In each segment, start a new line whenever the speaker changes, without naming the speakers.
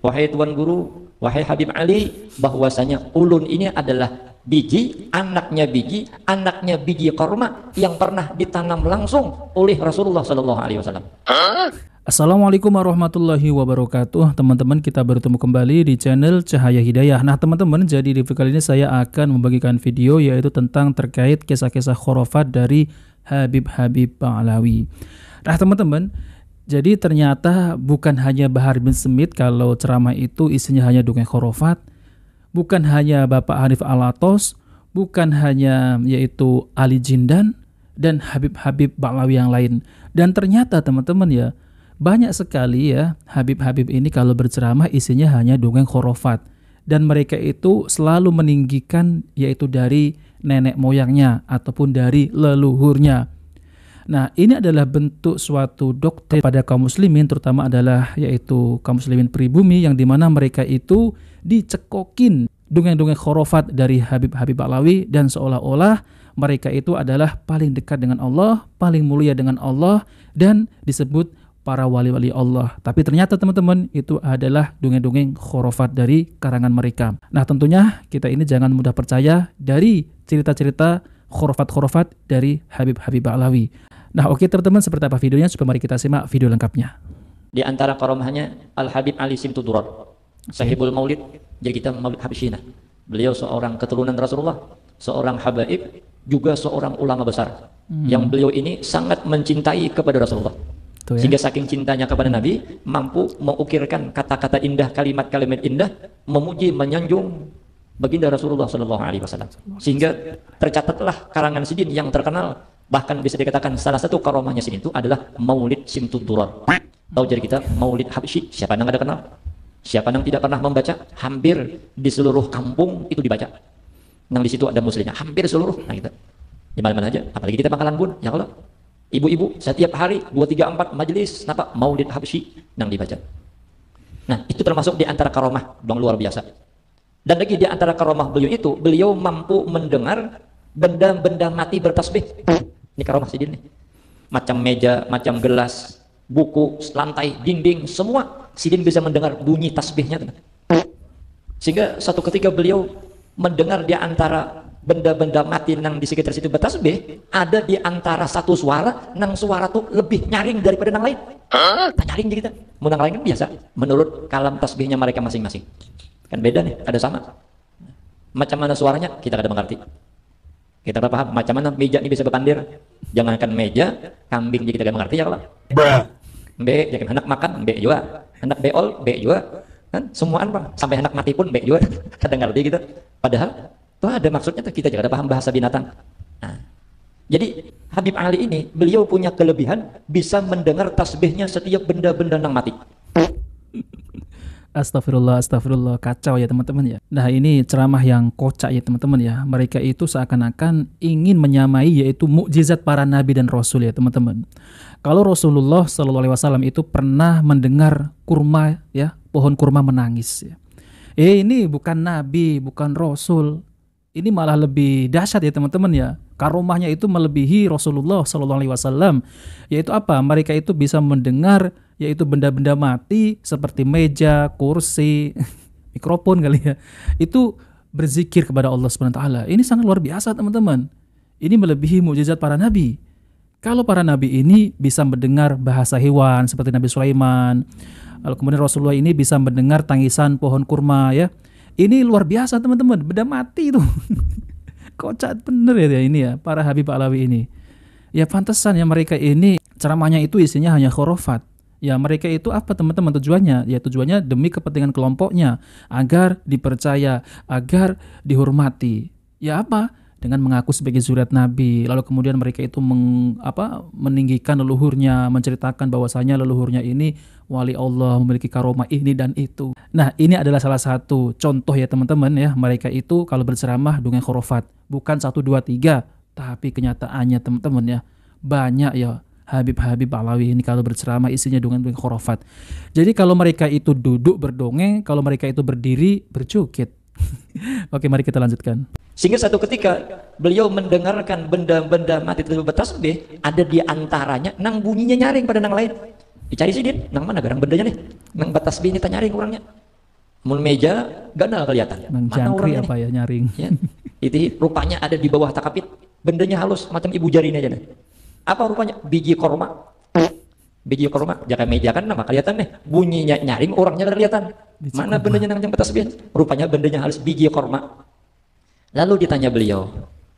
wahai Tuan Guru, wahai Habib Ali, bahwasanya ulun ini adalah biji, anaknya biji korma yang pernah ditanam langsung oleh Rasulullah Sallallahu Alaihi Wasallam.
Assalamualaikum warahmatullahi wabarakatuh. Teman-teman, kita bertemu kembali di channel Cahaya Hidayah. Nah teman-teman, jadi di video kali ini saya akan membagikan video yaitu tentang terkait kisah-kisah khurafat dari Habib Ba'alawi. Nah teman-teman, jadi ternyata bukan hanya Bahar bin Smith kalau ceramah itu isinya hanya dongeng khurafat, bukan hanya Bapak Hanif Alatos, bukan hanya yaitu Ali Jindan dan Habib-Habib Ba'alawi yang lain. Dan ternyata teman-teman ya, banyak sekali ya Habib-Habib ini kalau berceramah isinya hanya dongeng khurafat, dan mereka itu selalu meninggikan yaitu dari nenek moyangnya ataupun dari leluhurnya. Nah ini adalah bentuk suatu doktrin pada kaum muslimin, terutama adalah yaitu kaum muslimin pribumi, yang dimana mereka itu dicekokin dongeng-dongeng khurafat dari Habib-Habib Ba'alawi, dan seolah-olah mereka itu adalah paling dekat dengan Allah, paling mulia dengan Allah, dan disebut para wali-wali Allah. Tapi ternyata teman-teman itu adalah dongeng-dongeng khurafat dari karangan mereka. Nah tentunya kita ini jangan mudah percaya dari cerita-cerita khurafat-khurafat dari Habib-Habib Ba'alawi. Nah oke teman-teman, seperti apa videonya? Coba mari kita simak video lengkapnya.
Di antara karamahnya Al-Habib Ali Simtudurar, Sahibul Maulid, jadi kita Maulid Habsyina. Beliau seorang keturunan Rasulullah, seorang habaib, juga seorang ulama besar. Yang beliau ini sangat mencintai kepada Rasulullah. Ya? Sehingga saking cintanya kepada Nabi, mampu mengukirkan kata-kata indah, kalimat-kalimat indah, memuji, menyanjung baginda Rasulullah Sallallahu Alaihi Wasallam. Sehingga tercatatlah karangan Sidin yang terkenal, bahkan bisa dikatakan salah satu karamahnya Sidin itu adalah Maulid Simtudurar. Tahu jadi kita Maulid Habsyi, siapa yang ada kenal? Siapa yang tidak pernah membaca? Hampir di seluruh kampung itu dibaca. Nang di situ ada muslimnya, hampir seluruh. Nah kita di mana-mana aja, apalagi kita Bangkalan Bun, ya kalau ibu-ibu setiap hari 2, 3, 4 majelis napa Maulid Habsyi yang dibaca. Nah itu termasuk di antara karamah yang luar biasa. Dan lagi di antara karamah beliau itu, beliau mampu mendengar benda-benda mati bertasbih. Ini karamah Sidin nih. Macam meja, macam gelas, buku, lantai, dinding, semua Sidin bisa mendengar bunyi tasbihnya. Sehingga satu ketika beliau mendengar di antara benda-benda mati nang di sekitar situ bertasbih, ada di antara satu suara, nang suara tuh lebih nyaring daripada nang lain. Tak nyaring kita. Mau nang lain kan biasa, menurut kalam tasbihnya mereka masing-masing. Kan beda nih, ada sama. Macam mana suaranya, kita kada mengerti. Kita tak paham, macam mana meja ini bisa berpandir. Jangankan meja, kambing juga kita kada mengerti ya kalau. Be, jangan anak makan, be juga. Anak beol, be juga. Kan semuaan Pak, sampai anak mati pun be juga. Kada ngerti kita. Padahal itu ada maksudnya tuh, kita juga ada paham bahasa binatang. Nah, jadi Habib Ali ini beliau punya kelebihan bisa mendengar tasbihnya setiap benda-benda yang mati.
Astagfirullah, astagfirullah, kacau ya teman-teman ya. Nah ini ceramah yang kocak ya teman-teman ya. Mereka itu seakan-akan ingin menyamai yaitu mukjizat para nabi dan rasul ya teman-teman. Kalau Rasulullah SAW itu pernah mendengar kurma ya, pohon kurma menangis ya. Ini bukan nabi, bukan rasul. Ini malah lebih dahsyat ya teman-teman ya. Karomahnya itu melebihi Rasulullah SAW. Yaitu apa? Mereka itu bisa mendengar yaitu benda-benda mati seperti meja, kursi, mikrofon kali ya. Itu berzikir kepada Allah SWT. Ini sangat luar biasa teman-teman. Ini melebihi mukjizat para nabi. Kalau para nabi ini bisa mendengar bahasa hewan seperti Nabi Sulaiman. Lalu kemudian Rasulullah ini bisa mendengar tangisan pohon kurma ya. Ini luar biasa teman-teman, benda mati itu. Kocak bener ya ini ya, para Habib Ba'alawi ini. Ya pantesan ya mereka ini ceramahnya itu isinya hanya khurafat. Ya mereka itu apa teman-teman tujuannya? Ya tujuannya demi kepentingan kelompoknya, agar dipercaya, agar dihormati. Ya apa? Dengan mengaku sebagai zuriat Nabi. Lalu kemudian mereka itu meninggikan leluhurnya, menceritakan bahwasanya leluhurnya ini wali Allah, memiliki karomah ini dan itu. Nah ini adalah salah satu contoh ya teman-teman ya. Mereka itu kalau berceramah dongeng khurafat, bukan 1, 2, 3, tapi kenyataannya teman-teman ya banyak ya Habib-Habib Ba'alawi ini kalau berceramah isinya dongeng khurafat. Jadi kalau mereka itu duduk berdongeng, kalau mereka itu berdiri berjoget. Oke, mari kita lanjutkan.
Sehingga satu ketika beliau mendengarkan benda-benda mati tersebut bertasbih, ada di antaranya nang bunyinya nyaring pada nang lain. Dicari Sidin, nang mana garang bendanya nih? Nang bertasbih ini tak nyaring orangnya. Mun meja ganal kelihatan.
Nang
Mana
jangkrik
orangnya
apa ya nyaring.
nih? Ya. Itu rupanya ada di bawah takapit. Bendanya halus macam ibu jari ini aja nih. Apa rupanya? Biji korma. Biji korma. Jaga meja kan nama kelihatan nih. Bunyinya nyaring, orangnya kelihatan. Mana bendanya nang jemput tasbih? Rupanya bendanya halus biji korma. Lalu ditanya beliau,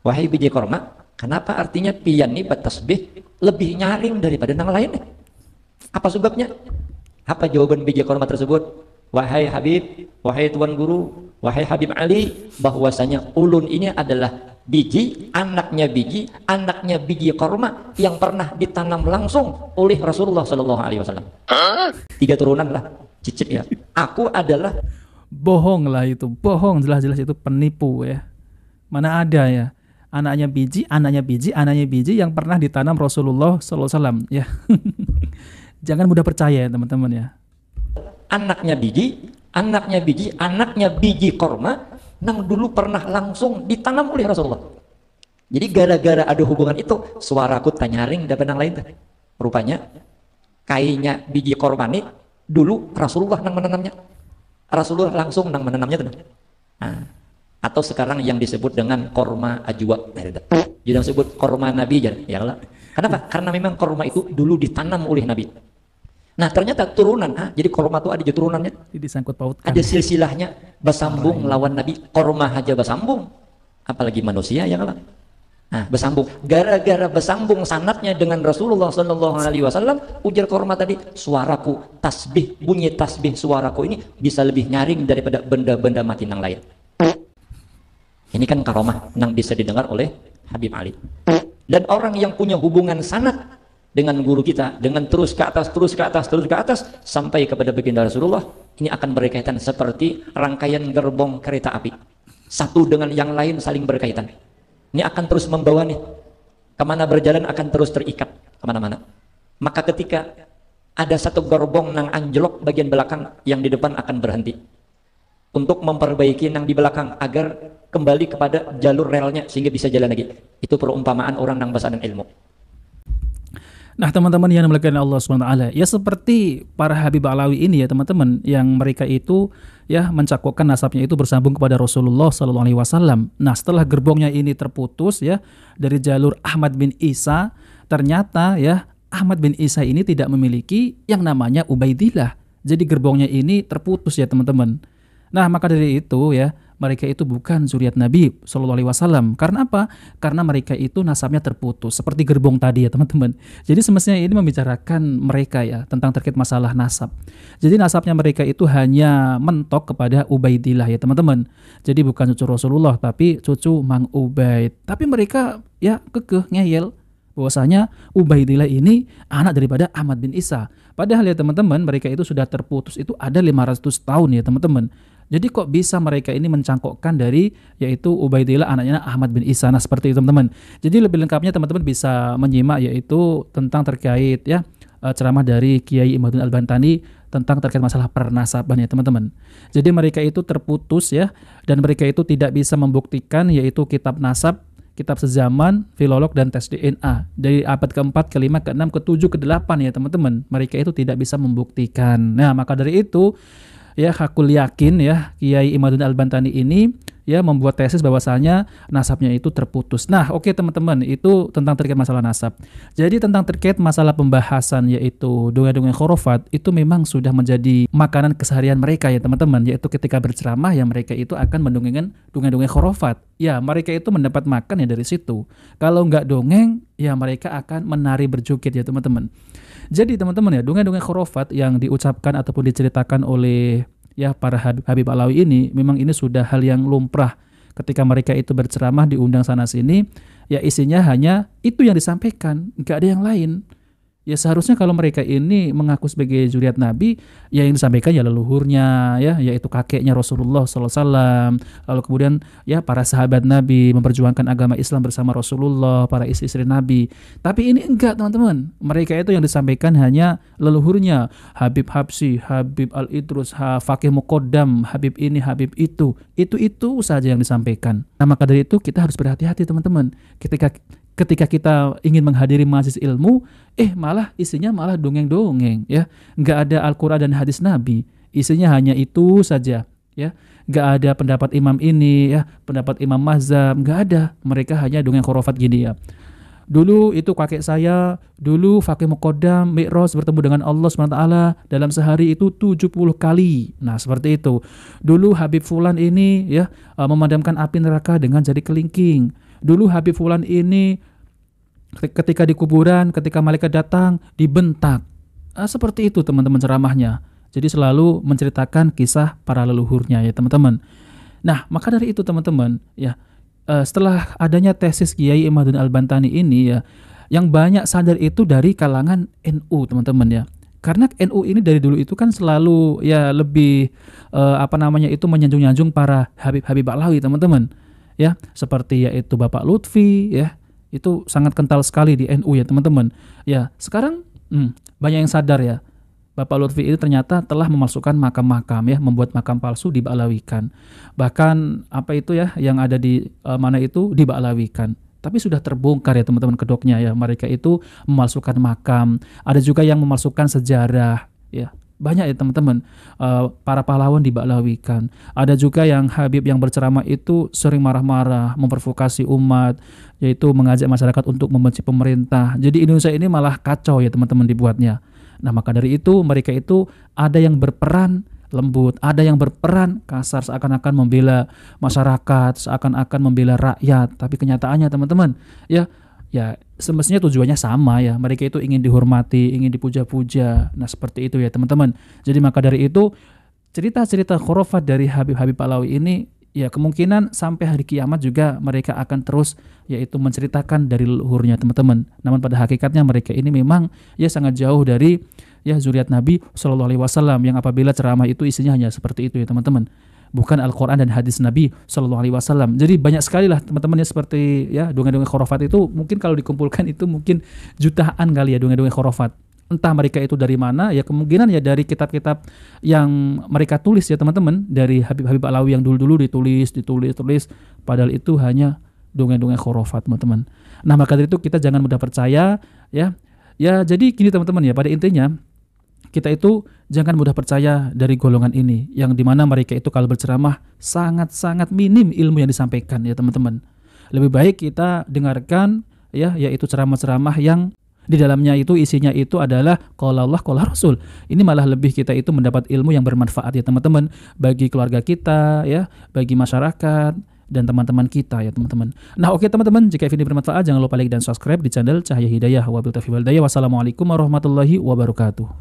wahai biji korma, kenapa artinya pian ini bertasbih lebih nyaring daripada nang lain? Apa sebabnya? Apa jawaban biji korma tersebut? Wahai Habib, wahai Tuan Guru, wahai Habib Ali, bahwasanya ulun ini adalah biji, anaknya biji korma yang pernah ditanam langsung oleh Rasulullah Sallallahu Alaihi Wasallam. 3 turunan lah, cicip ya. Aku adalah
Bohong lah itu, bohong, jelas-jelas itu penipu ya. Mana ada ya anaknya biji yang pernah ditanam Rasulullah Sallallahu Alaihi Wasallam ya. Jangan mudah percaya ya teman-teman ya.
anaknya biji korma nang dulu pernah langsung ditanam oleh Rasulullah. Jadi gara-gara ada hubungan itu, suaraku tanyaring daripada yang lain. Rupanya kayaknya biji korma ini dulu Rasulullah nang menanamnya. Rasulullah langsung nang menanamnya tuh. Nah, atau sekarang yang disebut dengan korma ajwa. Jadi yang disebut korma Nabi ya Allah. Kenapa? Karena memang korma itu dulu ditanam oleh Nabi. Nah ternyata turunan, jadi korma itu ada turunannya.
Disangkut pautkan.
Ada silsilahnya, bersambung lawan Nabi. Korma aja bersambung, apalagi manusia ya Allah. Nah bersambung, gara-gara bersambung sanatnya dengan Rasulullah Sallallahu Alaihi Wasallam, ujar korma tadi, suaraku tasbih, bunyi tasbih suaraku ini bisa lebih nyaring daripada benda-benda mati yang lain. Ini kan karomah yang bisa didengar oleh Habib Ali. Dan orang yang punya hubungan sanad dengan guru kita, dengan terus ke atas sampai kepada baginda Rasulullah, ini akan berkaitan seperti rangkaian gerbong kereta api, satu dengan yang lain saling berkaitan. Ini akan terus membawa nih kemana berjalan, akan terus terikat kemana-mana. Maka ketika ada satu gerbong yang anjlok bagian belakang, yang di depan akan berhenti untuk memperbaiki yang di belakang agar kembali kepada jalur relnya sehingga bisa jalan lagi. Itu perumpamaan orang yang bahasa dan ilmu.
Nah teman-teman yang dimuliakan Allah SWT, ya seperti para Habib Alawi ini ya teman-teman, yang mereka itu ya mencakupkan nasabnya itu bersambung kepada Rasulullah SAW. Nah setelah gerbongnya ini terputus ya dari jalur Ahmad bin Isa, ternyata ya Ahmad bin Isa ini tidak memiliki yang namanya Ubaidillah. Jadi gerbongnya ini terputus ya teman-teman. Nah maka dari itu ya mereka itu bukan zuriat Nabi SAW. Karena apa? Karena mereka itu nasabnya terputus seperti gerbong tadi ya teman-teman. Jadi semestinya ini membicarakan mereka ya tentang terkait masalah nasab. Jadi nasabnya mereka itu hanya mentok kepada Ubaidillah ya teman-teman. Jadi bukan cucu Rasulullah tapi cucu Mang Ubaid. Tapi mereka ya kekeh ngeyel bahwasanya Ubaidillah ini anak daripada Ahmad bin Isa. Padahal ya teman-teman mereka itu sudah terputus itu ada 500 tahun ya teman-teman. Jadi kok bisa mereka ini mencangkokkan dari yaitu Ubaidillah anaknya Ahmad bin Isa. Nah seperti itu teman-teman. Jadi lebih lengkapnya teman-teman bisa menyimak yaitu tentang terkait ya ceramah dari Kiai Imaduddin Al-Bantani tentang terkait masalah pernasaban ya teman-teman. Jadi mereka itu terputus ya, dan mereka itu tidak bisa membuktikan yaitu kitab nasab, kitab sezaman, filolog dan tes DNA dari abad ke-4, ke-5, ke-6, ke-7, ke-8 ya teman-teman. Mereka itu tidak bisa membuktikan. Nah maka dari itu ya hakul yakin ya Kiai Imaduddin Al-Bantani ini ya membuat tesis bahwasanya nasabnya itu terputus. Nah oke teman-teman, itu tentang terkait masalah nasab. Jadi tentang terkait masalah pembahasan yaitu dongeng-dongeng khurafat itu memang sudah menjadi makanan keseharian mereka ya teman-teman. Yaitu ketika berceramah ya mereka itu akan mendongengkan dongeng-dongeng khurafat. Ya mereka itu mendapat makan ya dari situ. Kalau nggak dongeng ya mereka akan menari berjoget ya teman-teman. Jadi teman-teman ya dongeng-dongeng khurafat yang diucapkan ataupun diceritakan oleh ya para Habib Alawi ini memang ini sudah hal yang lumrah ketika mereka itu berceramah diundang sana sini ya isinya hanya itu yang disampaikan, nggak ada yang lain. Ya seharusnya kalau mereka ini mengaku sebagai zuriat Nabi, ya yang disampaikan ya leluhurnya, ya yaitu kakeknya Rasulullah SAW, lalu kemudian ya para sahabat Nabi memperjuangkan agama Islam bersama Rasulullah, para istri-istri Nabi. Tapi ini enggak teman-teman, mereka itu yang disampaikan hanya leluhurnya, Habib Habsyi, Habib Al-Idrus, Fakih Muqaddam, Habib ini, Habib itu saja yang disampaikan. Nah maka dari itu kita harus berhati-hati teman-teman, ketika kita ingin menghadiri majelis ilmu, malah isinya malah dongeng-dongeng ya. Nggak ada Al-Quran dan hadis Nabi. Isinya hanya itu saja. ya. Nggak ada pendapat imam ini ya, pendapat imam mazhab, nggak ada. Mereka hanya dongeng khurafat gini ya. Dulu itu kakek saya, dulu Fakih Muqaddam, Mi'raj bertemu dengan Allah SWT dalam sehari itu 70 kali. Nah seperti itu. Dulu Habib Fulan ini ya memadamkan api neraka dengan jari kelingking. Dulu Habib Fulan ini ketika di kuburan, ketika malaikat datang, dibentak. Seperti itu teman-teman ceramahnya. Jadi selalu menceritakan kisah para leluhurnya ya teman-teman. Nah maka dari itu teman-teman ya, setelah adanya tesis Kiai Imaduddin Al-Bantani ini ya, yang banyak sadar itu dari kalangan NU teman-teman ya. Karena NU ini dari dulu itu kan selalu ya lebih itu menyanjung-nyanjung para Habib-Habib Ba'lawi teman-teman. Ya, seperti yaitu Bapak Lutfi ya. Itu sangat kental sekali di NU ya teman-teman. Ya, sekarang banyak yang sadar ya. Bapak Lutfi ini ternyata telah memasukkan makam-makam ya, membuat makam palsu diba'lawikan. Bahkan apa itu ya yang ada di mana itu diba'lawikan. Tapi sudah terbongkar ya teman-teman kedoknya ya. Mereka itu memalsukan makam. Ada juga yang memalsukan sejarah ya. Banyak ya teman-teman, para pahlawan diba'lawikan. Ada juga yang Habib yang berceramah itu sering marah-marah, memprovokasi umat, yaitu mengajak masyarakat untuk membenci pemerintah. Jadi Indonesia ini malah kacau ya teman-teman dibuatnya. Nah maka dari itu mereka itu ada yang berperan lembut, ada yang berperan kasar seakan-akan membela masyarakat, seakan-akan membela rakyat. Tapi kenyataannya teman-teman ya semestinya tujuannya sama ya. Mereka itu ingin dihormati, ingin dipuja-puja. Nah seperti itu ya teman-teman. Jadi maka dari itu cerita-cerita khurafat dari Habib-Habib Ba'lawi ini ya kemungkinan sampai hari kiamat juga mereka akan terus yaitu menceritakan dari leluhurnya teman-teman. Namun pada hakikatnya mereka ini memang ya sangat jauh dari ya zuriat Nabi SAW yang apabila ceramah itu isinya hanya seperti itu ya teman-teman. Bukan Al-Quran dan hadis Nabi SAW. Jadi banyak sekali lah teman-teman ya seperti ya dongeng-dongeng khurafat itu mungkin kalau dikumpulkan itu mungkin jutaan kali ya dongeng-dongeng khurafat. Entah mereka itu dari mana ya, kemungkinan ya dari kitab-kitab yang mereka tulis ya teman-teman, dari Habib-Habib Ba'lawi yang dulu-dulu ditulis padahal itu hanya dongeng-dongeng khurafat teman-teman. Nah maka dari itu kita jangan mudah percaya ya. Ya jadi gini teman-teman ya, pada intinya kita itu jangan mudah percaya dari golongan ini yang dimana mereka itu kalau berceramah sangat-sangat minim ilmu yang disampaikan ya teman-teman. Lebih baik kita dengarkan ya yaitu ceramah-ceramah yang di dalamnya itu isinya itu adalah qala Allah qala Rasul. Ini malah lebih kita itu mendapat ilmu yang bermanfaat ya teman-teman, bagi keluarga kita ya, bagi masyarakat dan teman-teman kita ya teman-teman. Nah oke teman-teman, jika video bermanfaat jangan lupa like dan subscribe di channel Cahaya Hidayah. Wabillahi taufiq wal hidayah. Wassalamualaikum warahmatullahi wabarakatuh.